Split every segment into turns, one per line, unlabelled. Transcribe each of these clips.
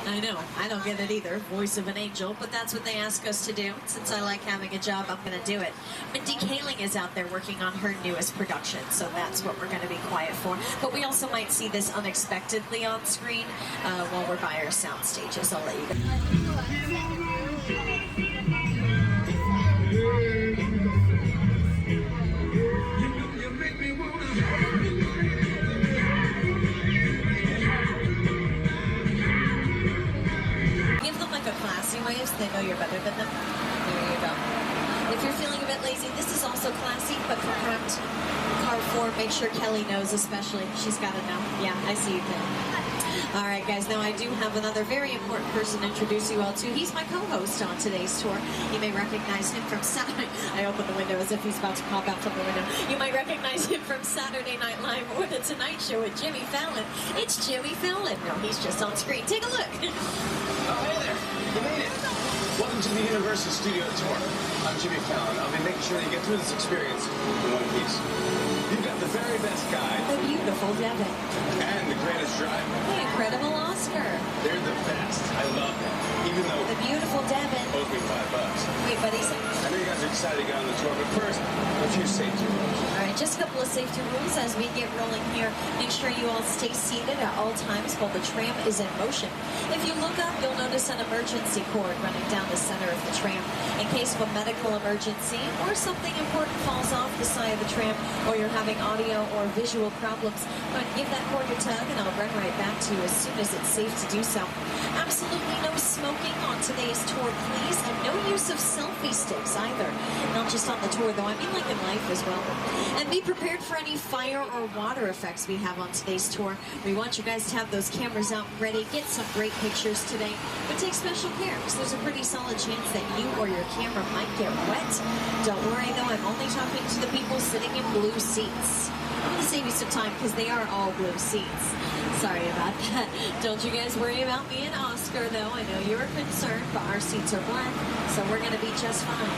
I know, I don't get it either, voice of an angel, but that's what they ask us to do. Since I like having a job, I'm going to do it. Mindy Kaling is out there working on her newest production, so that's what we're going to be quiet for. But we also might see this unexpectedly on screen while we're by our sound stages. I'll let you go. Classy waves, they know you're better than them. There you go. If you're feeling a bit lazy, this is also classy, but compact. Car 4, make sure Kelly knows especially. She's got to know. Yeah, I see you, Kelly. All right, guys, now I do have another very important person to introduce you all to. He's my co-host on today's tour. You may recognize him from Saturday. I opened the window as if he's about to pop out from the window. You might recognize him from Saturday Night Live or The Tonight Show with Jimmy Fallon. It's Jimmy Fallon. No, he's just on screen. Take a look.
Oh, hey there. You made it. Welcome to the Universal Studio Tour. I'm Jimmy Fallon. I'll be making sure that you get through this experience in one piece. You've got the very best guide.
The beautiful Devin.
And the greatest driver.
The incredible Oscar.
They're the best. I love them. Even though...
The beautiful Devin.
Owes me $5.
Wait, buddy.
I know you guys are excited to get on the tour, but first, a few safety rules.
All right, just a couple of safety rules as we get rolling here. Make sure you all stay seated at all times while the tram is in motion. If you look up, you'll notice an emergency cord running down the center of the tram. In case of a medical emergency or something important falls off the side of the tram or you're having audio or visual problems, go ahead and give that cord a tug and I'll run right back to you as soon as it's safe to do so. Absolutely no smoking on today's tour, please, and no use of selfie sticks either. Not just on the tour, though, I mean like in life as well. And be prepared for any fire or water effects we have on today's tour. We want you guys to have those cameras out and ready, get some great pictures today, but take special care because there's a pretty solid chance that you or your camera might get wet. Don't worry, though, I'm only talking to the people sitting in blue seats. I'm going to save you some time because they are all blue seats. Sorry about that. Don't you guys worry about me and Oscar, though. I know you're concerned, but our seats are black, so we're going to be just fine.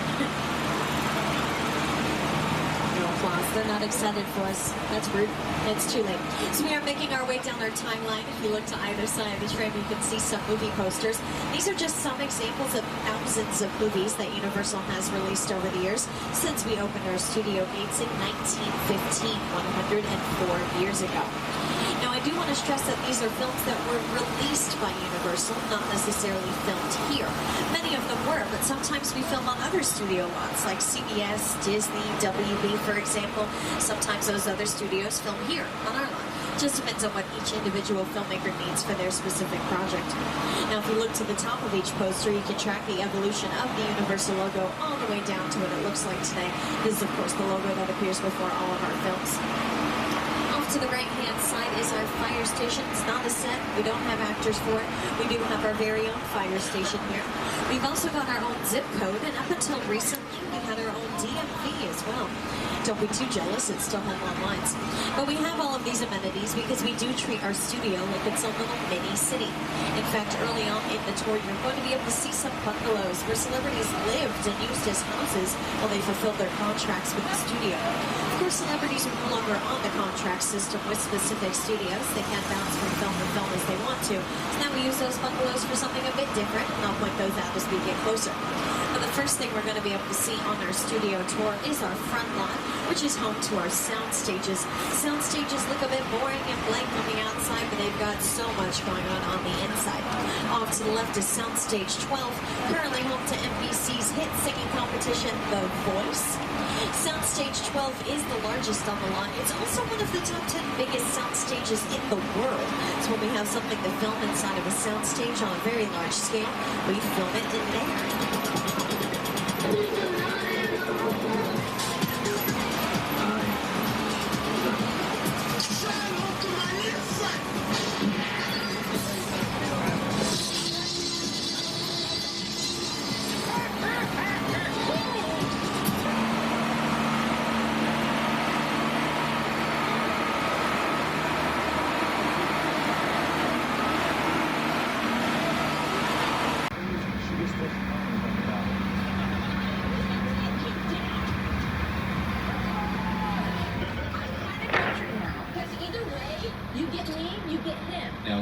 No applause. They're not excited for us. That's rude. It's too late. So we are making our way down our timeline. If you look to either side of the tram, you can see some movie posters. These are just some examples of thousands of movies that Universal has released over the years since we opened our studio gates in 1915, 104 years ago. Now, I do want to stress that these are films that were released by Universal, not necessarily filmed here. Many of them were, but sometimes we film on other studio lots, like CBS, Disney, WB, for example. Sometimes those other studios film here on our lot. Just depends on what each individual filmmaker needs for their specific project. Now, if you look to the top of each poster, you can track the evolution of the Universal logo all the way down to what it looks like today. This is, of course, the logo that appears before all of our films. To the right-hand side is our fire station. It's not a set. We don't have actors for it. We do have our very own fire station here. We've also got our own zip code, and up until recently, we had our own DMV as well. Don't be too jealous. It still has long lines. But we have all of these amenities because we do treat our studio like it's a little mini city. In fact, early on in the tour, you're going to be able to see some bungalows where celebrities lived and used as houses while they fulfilled their contracts with the studio. Of course, celebrities are no longer on the contract system with specific studios. They can bounce from film to film as they want to. So now we use those bungalows for something a bit different, and I'll point those out as we get closer. But the first thing we're going to be able to see on our studio tour is our front lot, which is home to our sound stages. Sound stages look a bit boring and blank on the outside, but they've got so much going on the inside. Off to the left is Soundstage 12, currently home to NBC's hit singing competition, The Voice. Soundstage 12 is the largest on the lot. It's also one of the top 10 biggest sound stages in the world. So when we have something to film inside of a soundstage on a very large scale, we film it in there.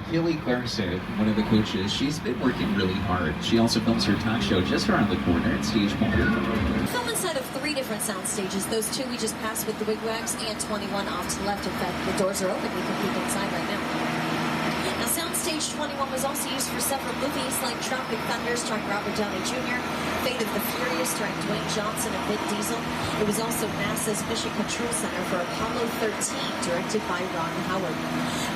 Kelly Clarkson, one of the coaches, she's been working really hard. She also films her talk show just around the corner at Stage 1.
Film inside of 3 different sound stages. Those 2 we just passed with the wigwags and 21 off to the left. In fact, the doors are open. We can peek inside right now. Now, Soundstage 21 was also used for several movies like Tropic Thunder starring Robert Downey Jr., Fate of the Furious starring Dwayne Johnson and Vin Diesel. It was also NASA's Mission Control Center for Apollo 13, directed by Ron Howard.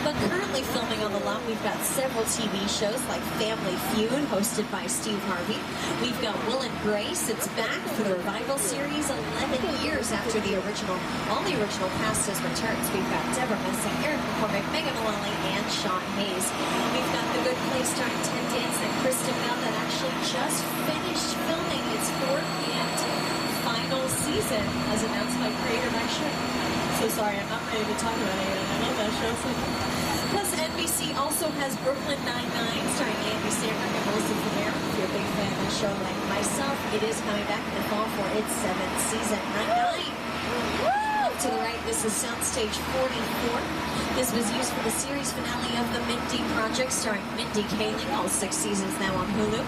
But currently filming on the lot, we've got several TV shows like Family Feud, hosted by Steve Harvey. We've got Will and Grace. It's back for the revival series 11 years after the original. All the original cast has returned. We've got Deborah Messing, Eric McCormick, Megan Mullally, and Sean Hayes. We've got The Good Place starring Ted Danson and Kristen Bell that actually just finished filming its 4th and final season, as announced by creator Mike Schmidt. So sorry, I'm not ready to talk about it. I love that show so much. Plus, NBC also has Brooklyn Nine-Nine, starring Andy Samberg and Melissa Fumero. If you're a big fan of the show like myself, it is coming back in the fall for its 7th season. Nine-Nine! Up to the right, this is Soundstage 44. This was used for the series finale of the Mindy Project, starring Mindy Kaling, all 6 seasons now on Hulu.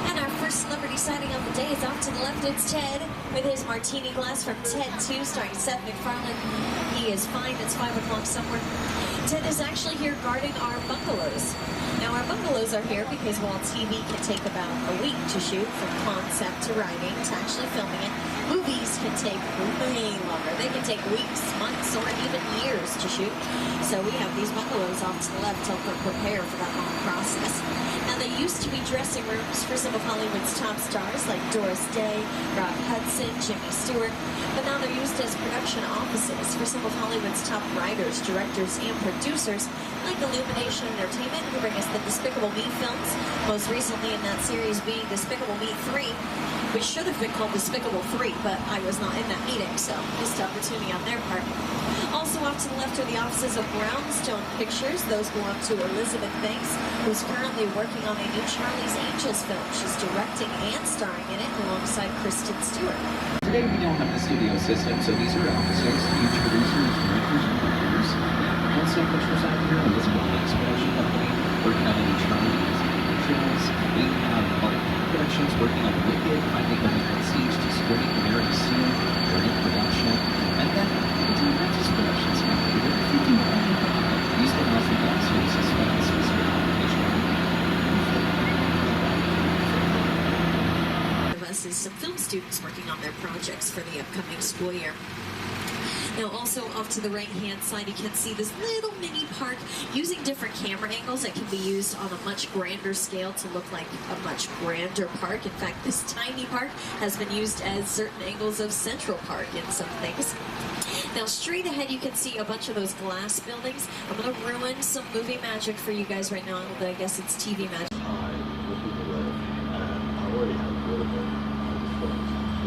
And our first celebrity sighting of the day is off to the left. It's Ted with his martini glass from Ted 2, starring Seth MacFarlane. He is fine. It's 5 o'clock somewhere. Ted is actually here guarding our bungalows. Now, our bungalows are here because while TV can take about a week to shoot, from concept to writing to actually filming it, movies can take way longer. They can take weeks, months, or even years to shoot. So we have these bungalows off to the left to help them prepare for that long process. Now, they used to be dressing rooms for some of Hollywood's top stars like Doris Day, Rock Hudson, Jimmy Stewart, but now they're used as production offices for some of Hollywood's top writers, directors, and producers like Illumination Entertainment, who bring us the Despicable Me films, most recently in that series being Despicable Me 3, which should have been called Despicable 3, but I was not in that meeting, so missed opportunity on their part. Also off to the left are the offices of Brownstone Pictures. Those belong to Elizabeth Banks, who's currently working on a new Charlie's Angels film. She's directing and starring in it alongside Kristen Stewart.
Today we don't have the studio system, so these are offices, huge producers, directors, and writers. Also pictures out here, Elizabeth Banks production company, working on a new Charlie's Angels. We have Mark Productions working on Wicked, finally coming on stage to Spring, Mary Sue, they're in production. And then we do Regis Productions now. We're doing 50 more. Use the monthly box for the suspense, specific application.
Is some film students working on their projects for the upcoming school year. Now, also off to the right-hand side, you can see this little mini park using different camera angles that can be used on a much grander scale to look like a much grander park. In fact, this tiny park has been used as certain angles of Central Park in some things. Now, straight ahead, you can see a bunch of those glass buildings. I'm going to ruin some movie magic for you guys right now, but I guess it's TV magic.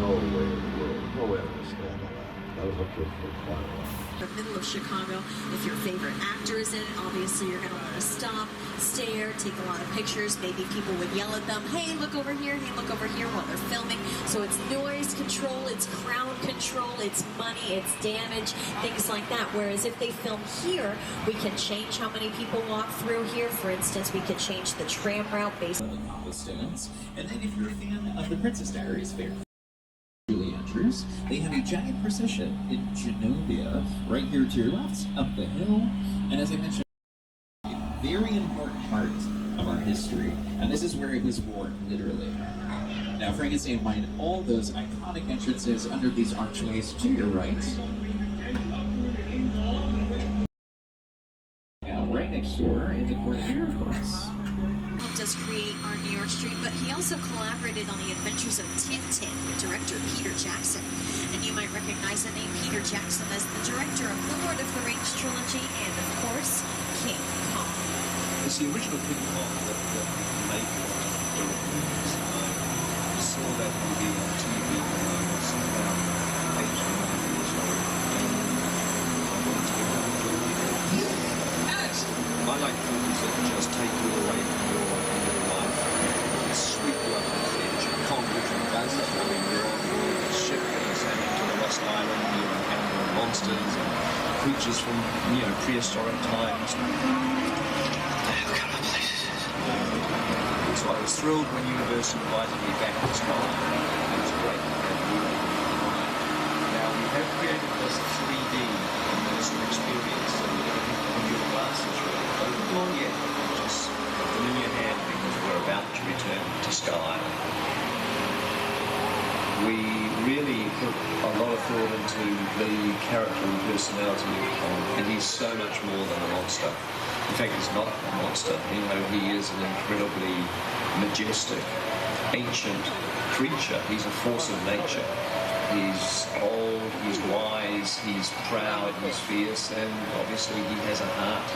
No way I understand all that. That was up to quite a while.
The middle of Chicago. If your favorite actor is in it, obviously you're going to want to stop, stare, take a lot of pictures. Maybe people would yell at them, hey, look over here, hey, look over here, while they're filming. So it's noise control, it's crowd control, it's money, it's damage, things like that. Whereas if they film here, we can change how many people walk through here. For instance, we could change the tram route based on
the students. And then if you're a fan of the Princess Diaries fair, Andrews, they have a giant procession in Genovia right here to your left, up the hill. And as I mentioned, a very important part of our history, and this is where it was born, literally. Now, Frankenstein mined all those iconic entrances under these archways to your right. Now, right next door in the corner here, of course.
Helped us create our New York Street, but he also collaborated on the adventures of Tintin with director Peter Jackson. And you might recognize the name Peter Jackson as the director of the Lord of the Rings trilogy and, of course, King Kong.
It's the original King Kong that made directors. I saw that movie on TV when I was about 8 or 9 years old. And I wanted to become a filmmaker. I like films that just take you away from your life. Sweep you up on the edge. Kong literally does that. I mean, you're on the ship and you're sailing to the Lost Island, you're encountering monsters and creatures from, prehistoric times. So I was thrilled when Universal invited me back to Scotland. It was great to have you. Now we have created this 3D immersive experience so that everything on your glasses really open on yet. Just put in your hand because we're about to return to Skull Island. We really put a lot of thought into the character and personality of Kong, and he's so much more than a monster. In fact, he's not a monster. You know, he is an incredibly majestic, ancient creature. He's a force of nature. He's old, he's wise, he's proud, he's fierce, and obviously he has a heart.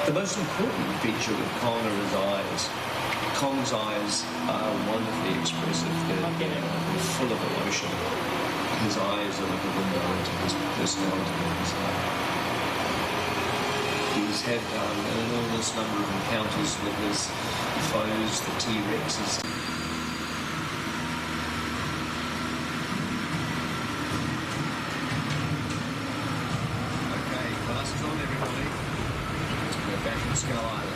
The most important feature of Kong are his eyes. Kong's eyes are wonderfully expressive. They're full of emotion. His eyes are like a window into his personality and his heart. He's had an enormous number of encounters with his foes, the T-Rexes. Okay, glasses on everybody. We're back in Skull Island.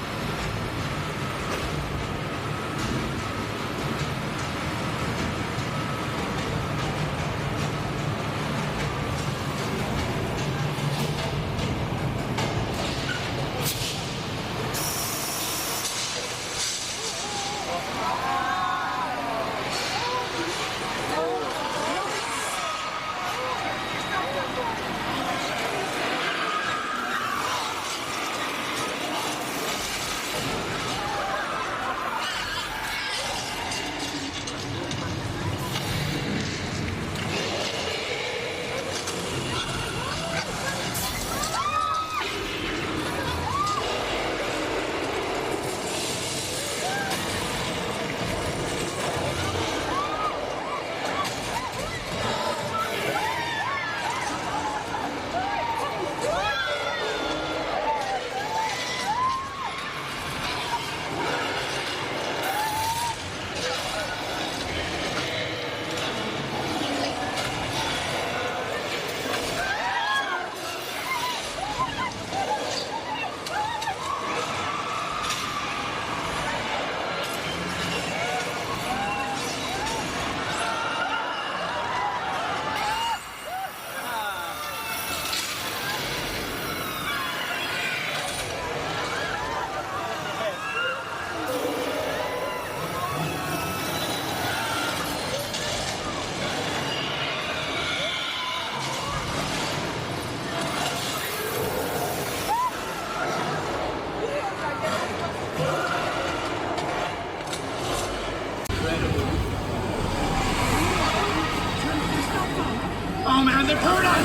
Oh man, they're pouring on!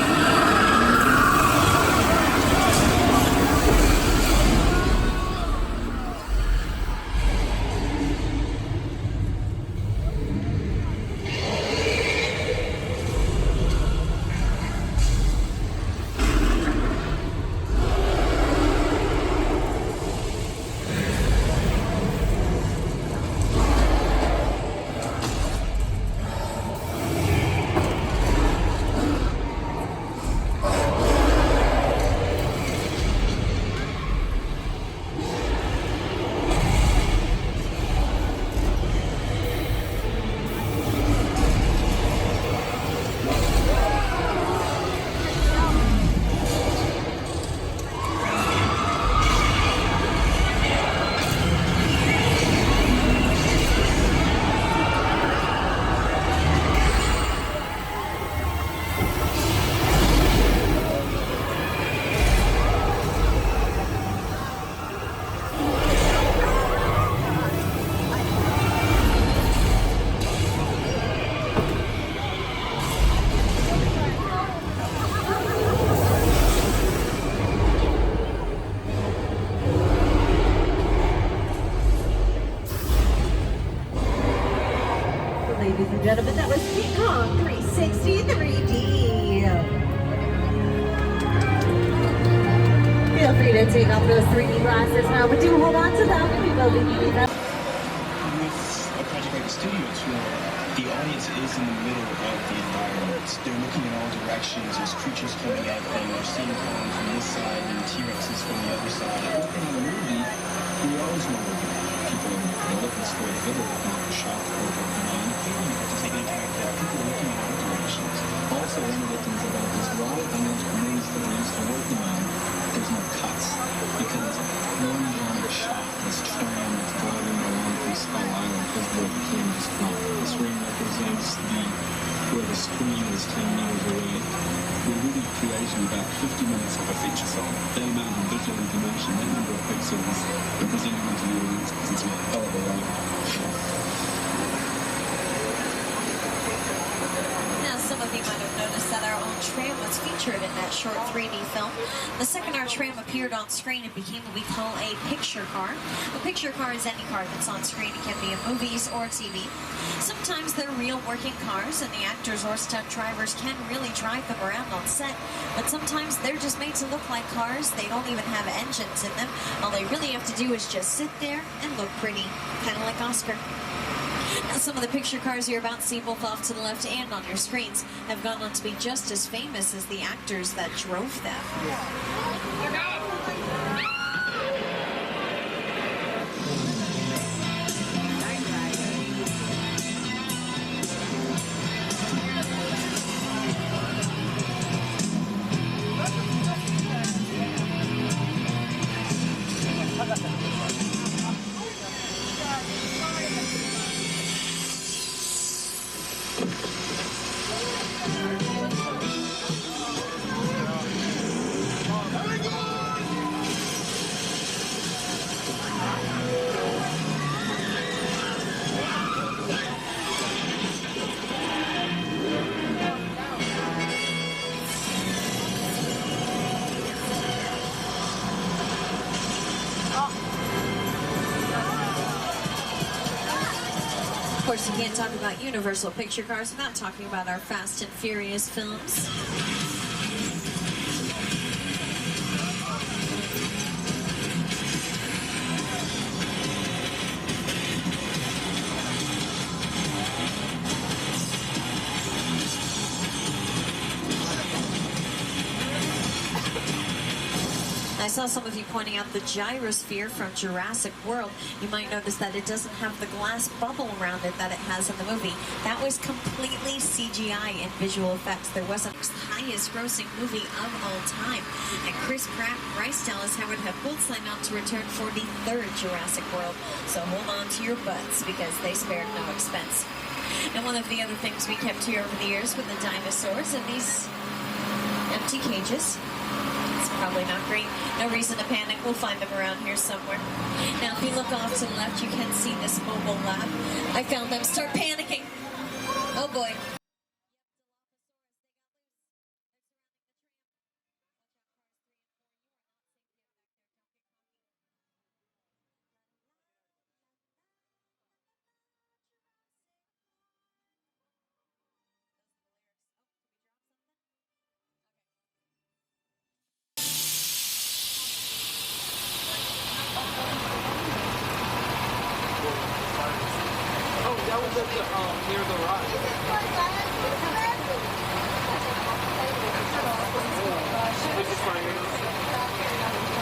Ladies and gentlemen, that was King Kong 360 3D. Feel free to take off those 3D glasses now, but do hold on to them. We will be needing them.
With a project like a studio tour, the audience is in the middle of the environment. They're looking in all directions. There's creatures coming at them. They're seeing Kong from this side and T-Rexes from the other side. In the movie, we always know people are looking straight ahead or looking at the shop or looking on. You have to take into account that people are looking in all directions. Also, one of the things about this, a lot of the movies that we're used to working on, there's no cuts because one on the shop, this tram is driving along through Skull Island is where the king is from. This ring represents where the screen is 10 meters away. We're really creating about 50 minutes of a feature film. The amount of visual information, the number of pixels, and presenting them to the audience because it's a hell of a ride.
Now, some of you might have noticed that our own tram was featured in that short 3D film. The second our tram appeared on screen, it became what we call a picture car. A picture car is any car that's on screen. It can be in movies or TV. Sometimes they're real working cars, and the actors or stunt drivers can really drive them around on set. But sometimes they're just made to look like cars. They don't even have engines in them. All they really have to do is just sit there and look pretty, kind of like Oscar. Now, some of the picture cars you're about to see both off to the left and on your screens have gone on to be just as famous as the actors that drove them. Of course, you can't talk about Universal Picture Cars without talking about our Fast and Furious films. I saw some of you pointing out the gyrosphere from Jurassic World. You might notice that it doesn't have the glass bubble around it that it has in the movie. That was completely CGI and visual effects. There wasn't the highest grossing movie of all time. And Chris Pratt and Bryce Dallas Howard have both signed on to return for the third Jurassic World. So hold on to your butts because they spared no expense. And one of the other things we kept here over the years were the dinosaurs and these empty cages. Probably not great. No reason to panic. We'll find them around here somewhere. Now, if you look off to the left, you can see this mobile lab. I found them. Start panicking. Oh, boy.
That was at the, near the rock.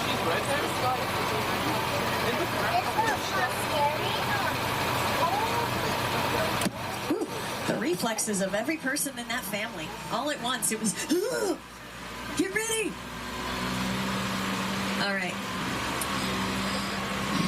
She's right there?
Ooh, the reflexes of every person in that family. All at once, it was, get ready! All right.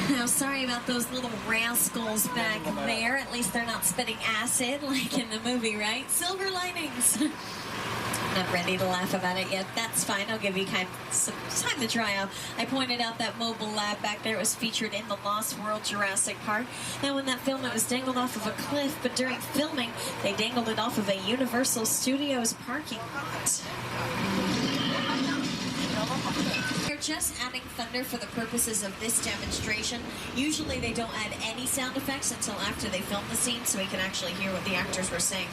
Now, sorry about those little rascals back there. At least they're not spitting acid like in the movie, right? Silver linings. Not ready to laugh about it yet. That's fine. I'll give you some time to dry out. I pointed out that mobile lab back there was featured in the Lost World Jurassic Park. Now, in that film, it was dangled off of a cliff, but during filming, they dangled it off of a Universal Studios parking lot. They're just adding thunder for the purposes of this demonstration. Usually they don't add any sound effects until after they film the scene so we can actually hear what the actors were saying.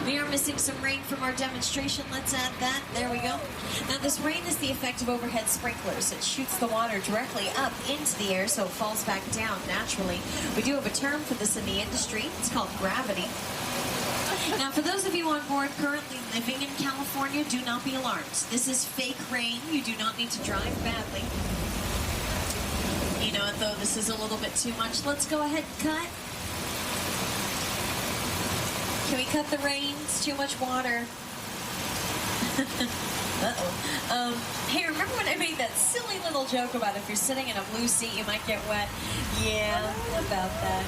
We are missing some rain from our demonstration. Let's add that. There we go. Now this rain is the effect of overhead sprinklers. It shoots the water directly up into the air so it falls back down naturally. We do have a term for this in the industry. It's called gravity. Now, for those of you on board currently living in California, do not be alarmed. This is fake rain. You do not need to drive badly. You know what, though? This is a little bit too much. Let's go ahead and cut. Can we cut the rain? It's too much water. Uh-oh. Hey, remember when I made that silly little joke about if you're sitting in a blue seat, you might get wet? Yeah, about that.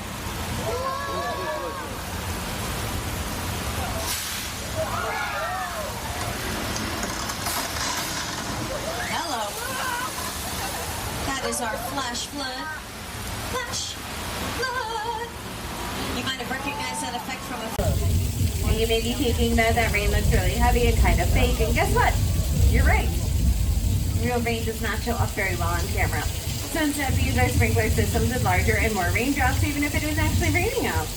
Hello. That is our flash flood. Flash flood. You might have recognized that effect from a...
And you may be thinking that rain looks really heavy and kind of fake, and guess what? You're right. Real rain does not show up very well on camera. So instead we use our sprinkler systems with larger and more raindrops, even if it is actually raining out.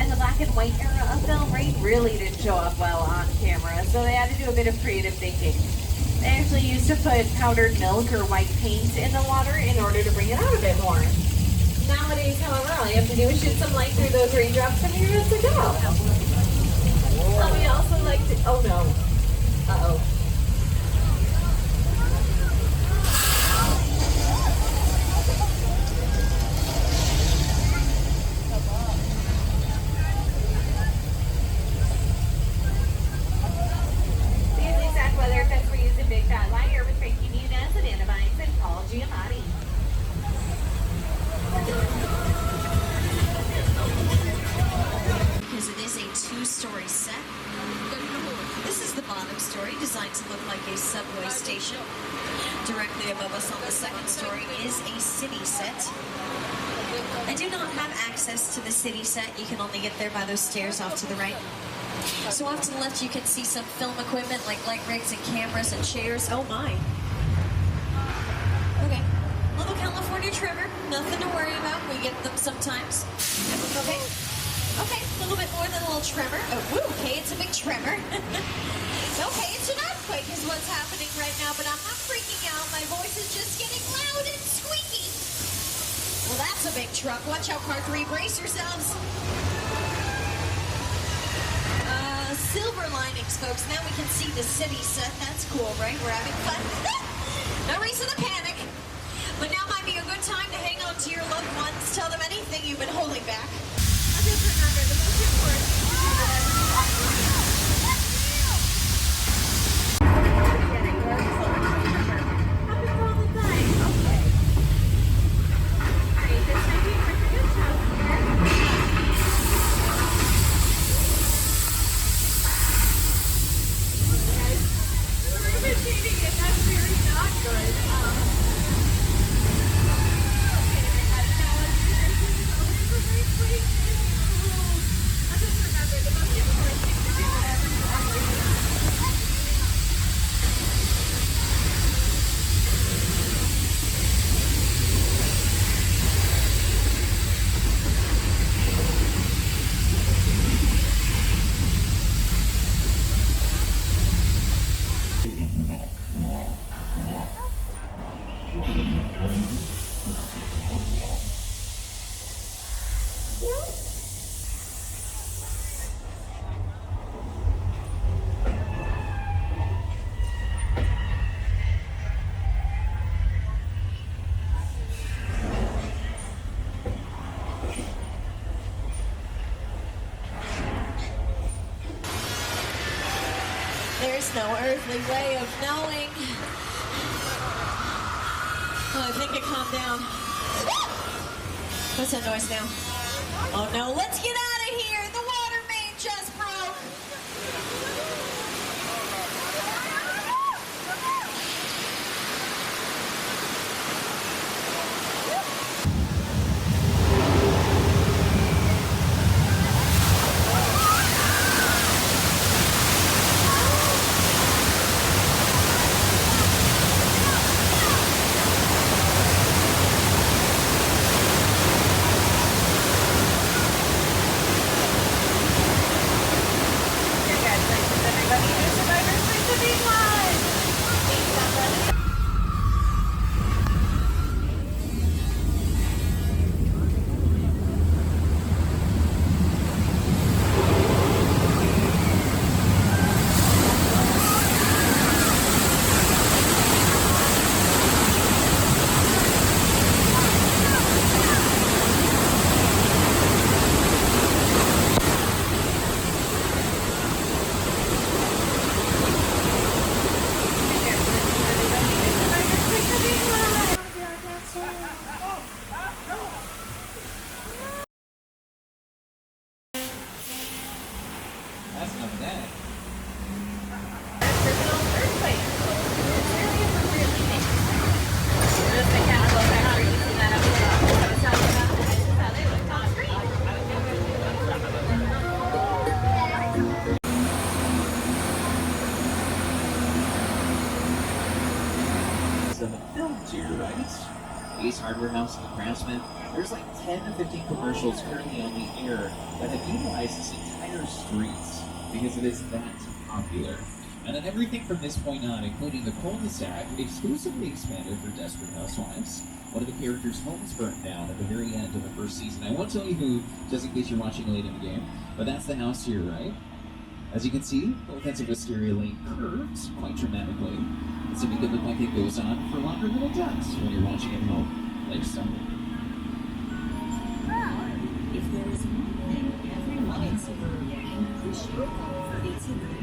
And the black and white era of film rain really didn't show up well on camera, so they had to do a bit of creative thinking. They actually used to put powdered milk or white paint in the water in order to bring it out a bit more. Nowadays, however, all you have to do is shoot some light through those raindrops and you're good to go. We also like to... Oh no. Uh-oh. These exact weather effects were used in Big Fat Liar with Frankie Muniz and Anna Vines and Paul Giamatti.
Because it is a two-story set. This is the bottom story, designed to look like a subway station. Directly above us on the second story is a city set. I do not have access to the city set. You can only get there by those stairs off to the right. So off to the left you can see some film equipment like light rigs and cameras and chairs. Oh my. Okay. Little California trimmer. Nothing to worry about. We get them sometimes. Okay. Okay, a little bit more than a little tremor. Oh, woo, okay, it's a big tremor. Okay, it's an earthquake is what's happening right now, but I'm not freaking out. My voice is just getting loud and squeaky. Well, that's a big truck. Watch out, car 3, brace yourselves. Silver linings, folks. Now we can see the city set. That's cool, right? We're having fun. No reason to panic. But now might be a good time to hang on to your loved ones. Tell them anything you've been holding back. Just remember, the most important thing to do that happens all the time. Okay. Alright, this might be a good house here. Guys, we're imitating it. That's very not good. There's no earthly way of knowing. Oh, I think it calmed down. What's that noise now? Oh no, let's get out of here! The water main just broke!
Slaughterhouse and the Craftsman. There's like 10 to 15 commercials currently on the air that have utilized this entire streets because it is that popular. And then everything from this point on, including the cul-de-sac, exclusively expanded for Desperate Housewives. One of the characters' homes burned down at the very end of the first season. I won't tell you who, just in case you're watching late in the game, but that's the house to your right. As you can see, both ends of Wisteria Lane curved quite dramatically. It's to make it look like it goes on for longer than it does when you're watching at home, like so.
If there is one thing everyone in suburbia can appreciate for its community.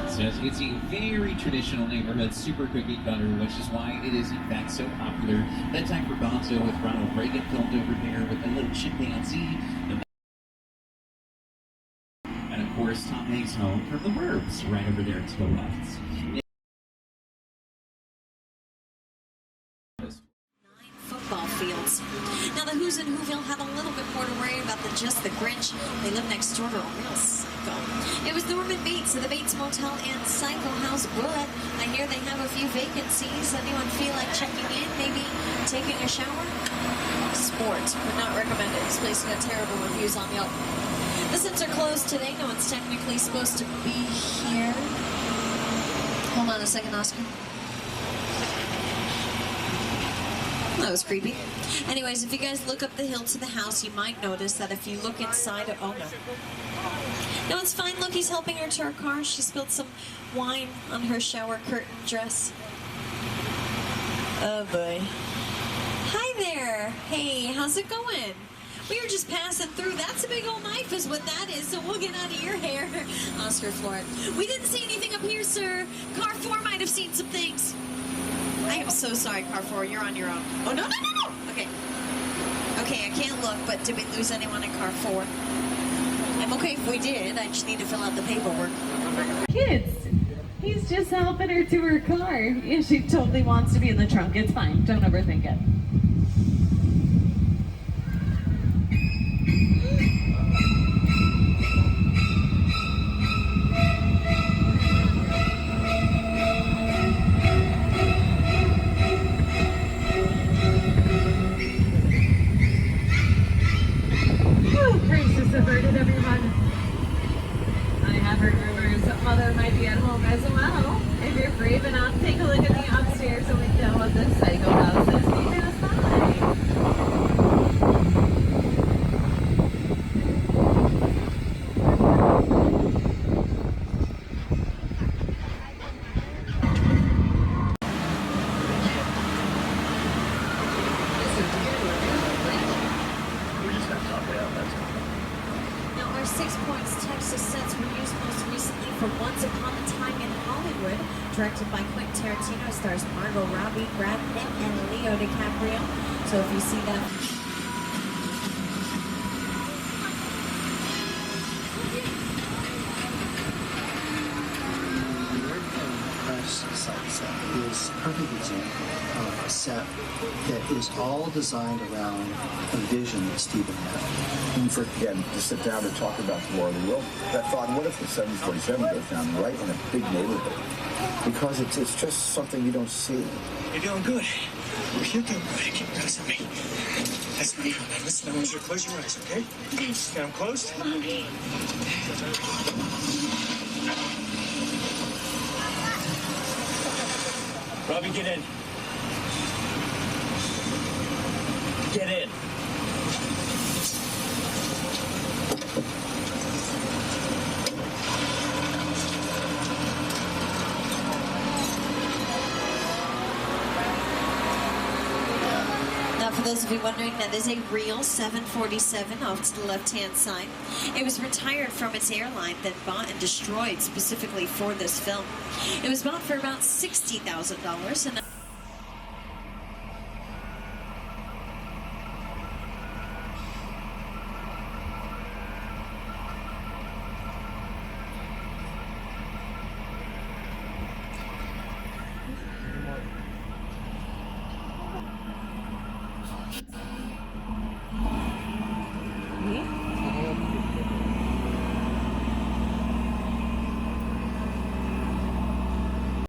So as you can see, very traditional neighborhood, super cookie cutter, which is why it is in fact so popular. That time for Gonzo with Ronald Reagan filmed over there with a little chimpanzee. And of course, Tom Hanks' home from the Burbs, right over there to the left.
Football fields. Now the Who's in Whoville had a little bit more to worry about than just the Grinch. They live next door to a real psycho. It was Norman Bates of the Bates Motel and Psycho House, but I hear they have a few vacancies. Anyone feel like checking in? Maybe taking a shower? Sports. Would not recommend it. This place got terrible reviews on Yelp. The Sims are closed today. No one's technically supposed to be here. Hold on a second, Oscar. That was creepy. Anyways, if you guys look up the hill to the house, you might notice that if you look inside it, oh no. No, it's fine. Look, he's helping her to her car. She spilled some wine on her shower curtain dress. Oh boy. Hi there. Hey, how's it going? We were just passing through. That's a big old knife is what that is, so we'll get out of your hair. Oscar Floyd. We didn't see anything up here, sir. Car 4 might have seen some things. I am so sorry, Car 4. You're on your own. Oh, no, no, no, no! Okay. Okay, I can't look, but did we lose anyone in Car 4? I'm okay if we did. I just need to fill out the paperwork.
Kids, he's just helping her to her car. Yeah, she totally wants to be in the trunk. It's fine. Don't overthink it. Crisis averted, everyone. I have heard rumors that Mother might be at home as well. If you're brave enough, take a look at the upstairs window of the Psycho House as we pass by.
Now, our 6 Points, Texas sets were used most recently for Once Upon a Time in Hollywood, directed by Quentin Tarantino, stars Margot Robbie, Brad Pitt, and Leo DiCaprio. So if you see that...
Is a perfect example of a set that is all designed around a vision that Stephen had.
And again, to sit down and talk about the war of the world, that thought, what if the 747 goes down right in a big neighborhood? Because it's just something you don't see.
You're doing good. You're doing good. Keep noticing me. That's me. Now listen, I want you to close your eyes, okay? Now I'm closed. Robbie, get in. Get in.
Now, for those of you wondering, that is a real 747 off to the left-hand side. It was retired from its airline, then bought and destroyed specifically for this film. It was bought for about $60,000. And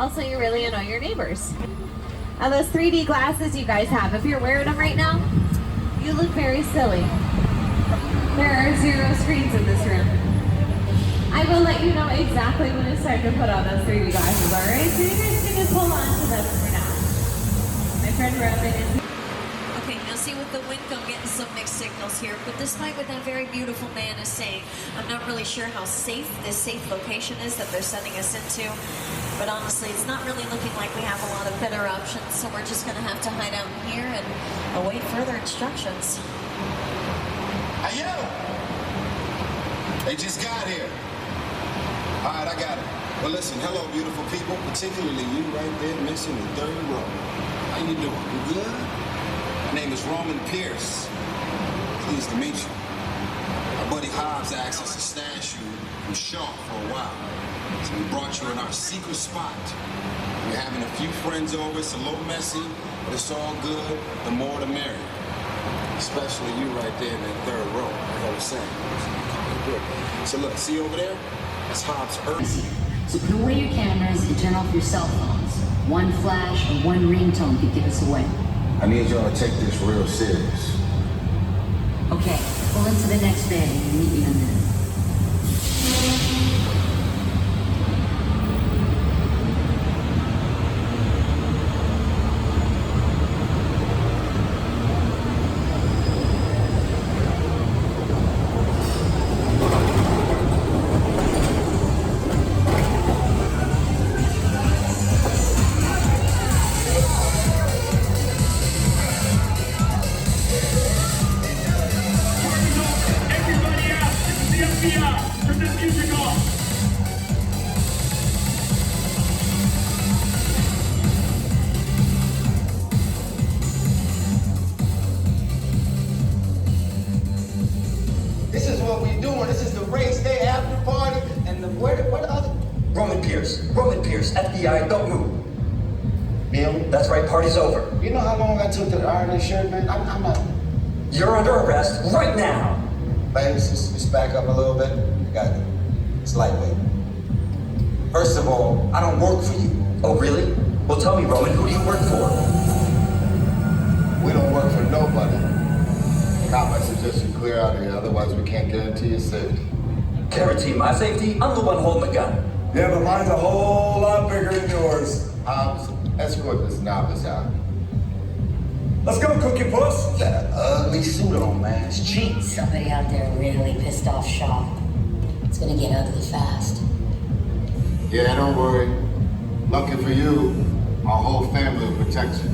Also, you really annoy your neighbors. Now those 3D glasses you guys have, if you're wearing them right now, you look very silly. There are 0 screens in this room. I will let you know exactly when it's time to put on those 3D glasses, alright? So you guys can just hold on to them for now. My friend Robin is...
Okay, now see with the wind, I'm getting some mixed signals here, but despite what that very beautiful man is saying, I'm not really sure how safe this safe location is that they're sending us into. But honestly, it's not really looking like we have a lot of better options, so we're just going to have to hide out here and await further instructions.
Hey, yo! They just got here. All right, I got it. Well, listen, hello, beautiful people, particularly you right there missing the 3rd row. How you doing? You good? My name is Roman Pierce. Pleased to meet you. My buddy Hobbs asked us to stash you from Shaw for a while. So we brought you in our secret spot. We're having a few friends over. It's a little messy, but it's all good. The more the merrier. Especially you right there in that 3rd row. Like I was saying. Good. So look, see over there? That's Hobbs Earth.
So put away your cameras and turn off your cell phones. One flash or one ringtone could give us away.
I need y'all to take this real serious.
Okay, pull into the next bay and meet me in there.
This is what we doing. This is the race day after party. And where the other?
Roman Pierce, FBI, don't move. Neil, that's right, party's over.
You know how long I took to iron this shirt, man? I'm not.
You're under arrest right now.
Ladies, just back up a little bit. I got it. It's lightweight. First of all, I don't work for you.
Oh, really? Well, tell me, Roman, who do you work for?
We don't work for nobody. I suggest you clear out of here, otherwise we can't guarantee your safety.
Guarantee my safety? I'm the one holding the gun.
Yeah, but mine's a whole lot bigger than yours. Escort this novice out.
Let's go, Cookie Puss.
You got an ugly suit on, man. It's cheap.
Somebody out there really pissed off Shaw. It's gonna get ugly fast.
Yeah, don't worry. Lucky for you, our whole family will protect you.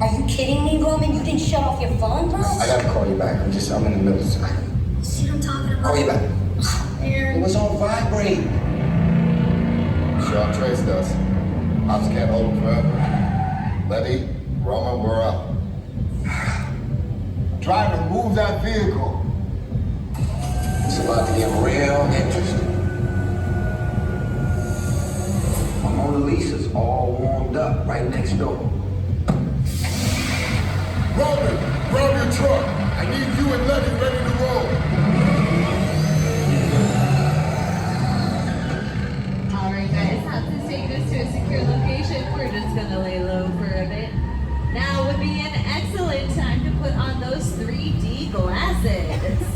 Are you kidding me, Roman? You didn't shut off your phone, bro?
I gotta call you back. I'm in the middle of something.
See what I'm talking about?
Call you back. It was on vibrate. Shaw traced us. Ops can't hold him forever. Letty, Roman, we're up. Trying to move that vehicle. It's about to get real interesting. My Mona Lisa's all warmed up right next door. Roman, grab your truck. I need you and Letty ready to roll.
Alright guys, have to take this to a secure location. We're just gonna lay low for a bit. Now would be an excellent time to put on those 3D glasses.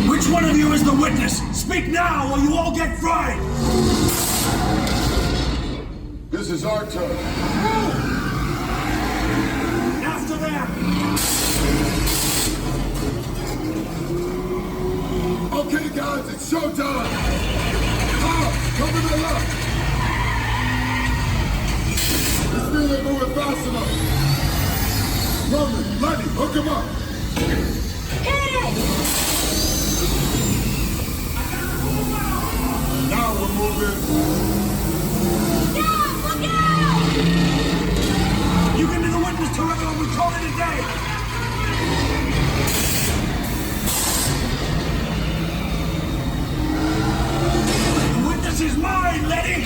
Which one of you is the witness? Speak now or you all get fried!
This is our turn.
After them!
Okay, guys, it's showtime. Come to the left. This thing ain't moving fast enough. Roman, Letty, hook him up. Now we're moving.
Yeah, look out! You get to the witness terminal and we call it a day. The witness is mine, Letty!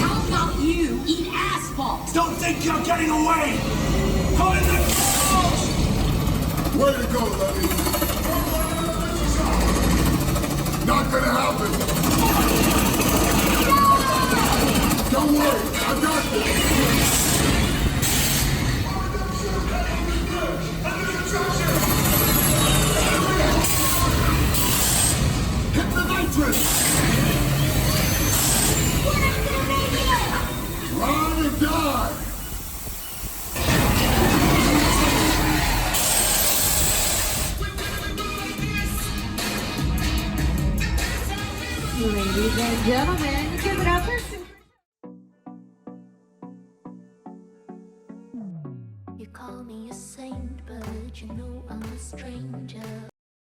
How about you eat asphalt?
Don't think you're getting away! Go in the house!
Way to go, Letty. Not gonna happen. Don't worry, I got this. Hit the nitrous.
We're not gonna make it!
Ride or die.
Ladies and gentlemen, give it up for
You call me a saint, but you know I'm a stranger.